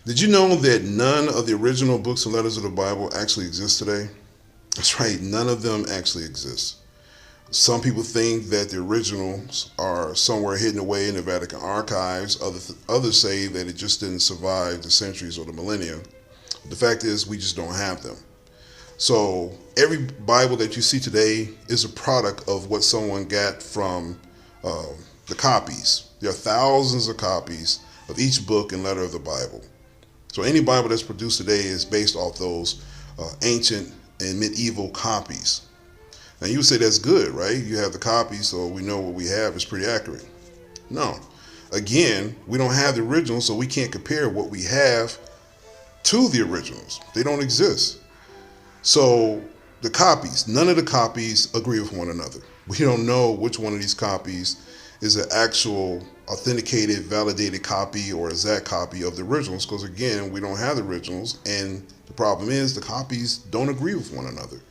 Did you know that none of the original books and letters of the Bible actually exist today? That's right, none of them actually exist. Some people think that the originals are somewhere hidden away in the Vatican archives. Others say that it just didn't survive the centuries or the millennia. The fact is, we just don't have them. So every Bible that you see today is a product of what someone got from uh, the copies. There are thousands of copies of each book and letter of the Bible. So any Bible that's produced today is based off those ancient and medieval copies. Now you would say that's good, right? You have the copies, so we know what we have is pretty accurate. No. Again, we don't have the originals, so we can't compare what we have to the originals. They don't exist. So the copies, none of the copies agree with one another. We don't know which one of these copies is an actual authenticated, validated copy or exact copy of the originals, because again, we don't have the originals, and the problem is the copies don't agree with one another.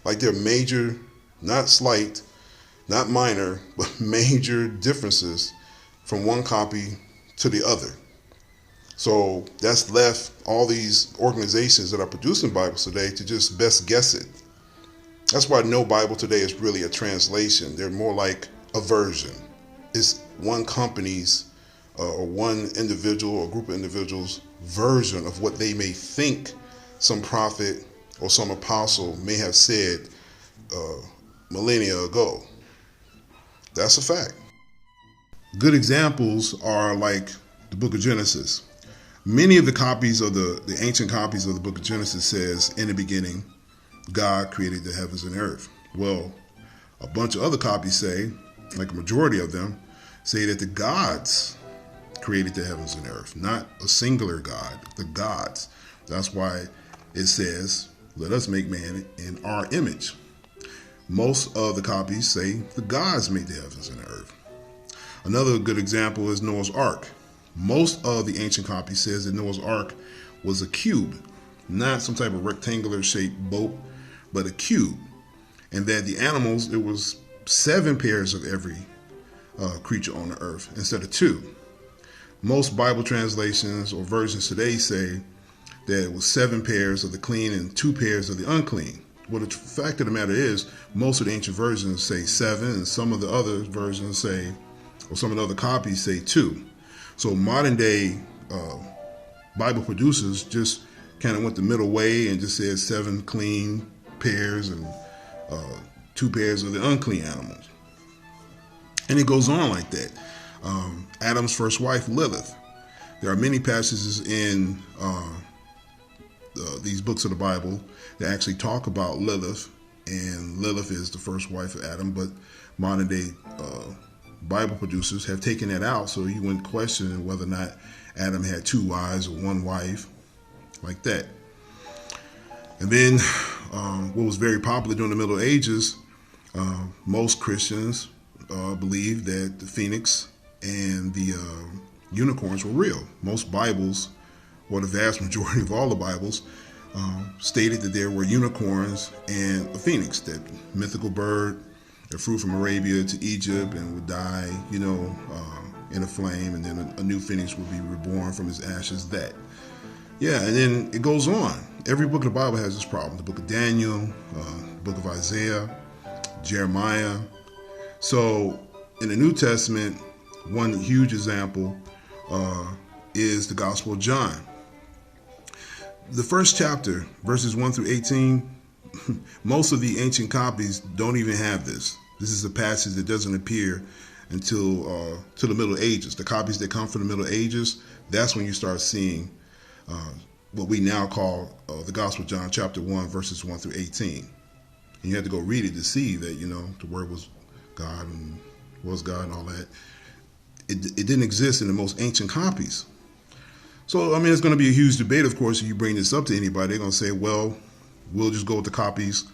Like they're major, not slight, not minor, but major differences from one copy to the other. So that's left all these organizations that are producing Bibles today to just best guess it. That's why no Bible today is really a translation. They're more like a version. It's one company's or one individual or group of individuals' version of what they may think some prophet or some apostle may have said millennia ago. That's a fact. Good examples are like the book of Genesis. Many of the copies of the ancient copies of the book of Genesis says, in the beginning, God created the heavens and earth. Well, a bunch of other copies say, like a majority of them, say that the gods created the heavens and earth, not a singular God, the gods. That's why it says, let us make man in our image. Most of the copies say the gods made the heavens and the earth. Another good example is Noah's Ark. Most of the ancient copies says that Noah's Ark was a cube, not some type of rectangular shaped boat, but a cube. And that the animals, it was 7 pairs of every creature on the earth instead of 2. Most Bible translations or versions today say that it was 7 pairs of the clean and 2 pairs of the unclean. Well, the fact of the matter is, most of the ancient versions say 7, and some of the other versions say, or some of the other copies say 2. So modern day Bible producers just kind of went the middle way and just said 7 clean pairs and 2 pairs of the unclean animals. And it goes on like that. Adam's first wife, Lilith. There are many passages in these books of the Bible that actually talk about Lilith, and Lilith is the first wife of Adam, but modern day Bible producers have taken that out, so you wouldn't question whether or not Adam had 2 wives or 1 wife, like that. And then what was very popular during the Middle Ages, most Christians believed that the phoenix and the unicorns were real. Most Bibles, or the vast majority of all the Bibles, stated that there were unicorns and a phoenix, that mythical bird that flew from Arabia to Egypt and would die, in a flame, and then a new phoenix would be reborn from his ashes. That. Yeah, and then it goes on. Every book of the Bible has this problem. The book of Daniel, the book of Isaiah, Jeremiah. So in the New Testament, one huge example is the Gospel of John. The first chapter, verses 1 through 18, most of the ancient copies don't even have this. This is a passage that doesn't appear until to the Middle Ages. The copies that come from the Middle Ages, that's when you start seeing what we now call the Gospel of John, chapter 1, verses 1 through 18. And you had to go read it to see that, the Word was God and was God and all that. It didn't exist in the most ancient copies. So, it's going to be a huge debate, of course, if you bring this up to anybody. They're going to say, well, we'll just go with the copies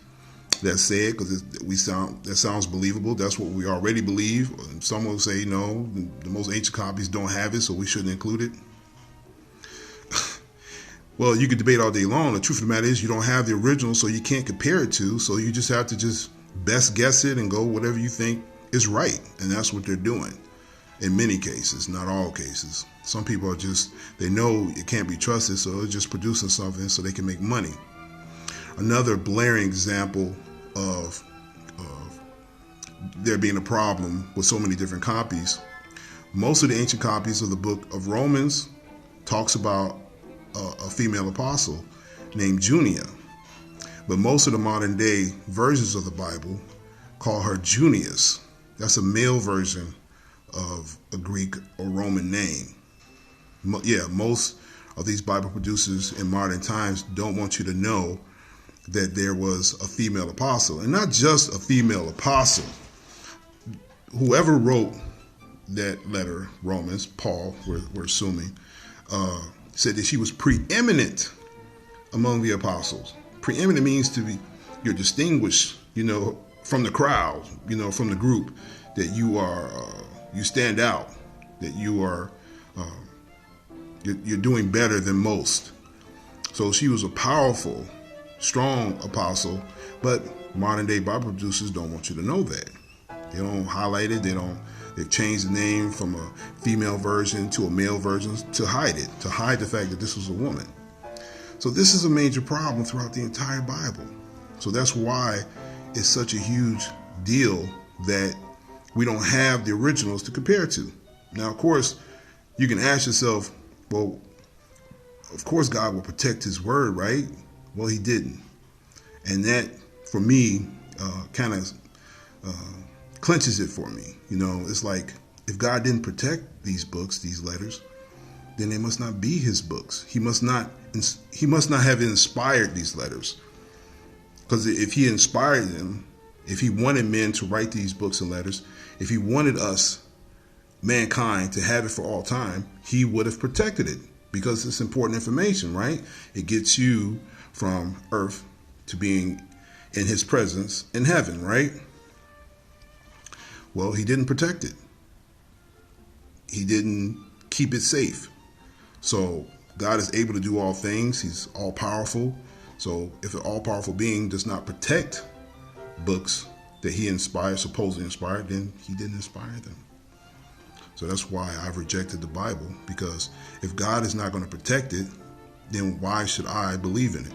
that say it because that sounds believable. That's what we already believe. Some will say, no, the most ancient copies don't have it, so we shouldn't include it. Well, you could debate all day long. The truth of the matter is you don't have the original, so you can't compare it to. So you just have to just best guess it and go whatever you think is right. And that's what they're doing in many cases, not all cases. Some people are just, they know it can't be trusted, so they're just producing something so they can make money. Another blaring example of there being a problem with so many different copies. Most of the ancient copies of the book of Romans talks about a female apostle named Junia. But most of the modern day versions of the Bible call her Junius. That's a male version of a Greek or Roman name. Most of these Bible producers in modern times don't want you to know that there was a female apostle. And not just a female apostle. Whoever wrote that letter, Romans, Paul, we're assuming, said that she was preeminent among the apostles. Preeminent means to be, you're distinguished, from the crowd, from the group, that you are, you stand out, that you are, you're doing better than most. So she was a powerful, strong apostle, but modern day Bible producers don't want you to know that. They don't highlight it. They've changed the name from a female version to a male version to hide it, to hide the fact that this was a woman. So this is a major problem throughout the entire Bible. So that's why it's such a huge deal that we don't have the originals to compare to. Now, of course, you can ask yourself, well, of course God will protect his word, right? Well, he didn't. And that, for me, kind of clenches it for me. It's like, if God didn't protect these books, these letters, then they must not be his books. He must not have inspired these letters. Because if he inspired them, if he wanted men to write these books and letters, if he wanted us, mankind, to have it for all time, he would have protected it, because it's important information, right? It gets you from earth to being in his presence in heaven, right? Well, he didn't protect it. He didn't keep it safe. So God is able to do all things. He's all powerful. So if an all powerful being does not protect books that he inspired, supposedly inspired, then he didn't inspire them. So that's why I've rejected the Bible, because if God is not going to protect it, then why should I believe in it?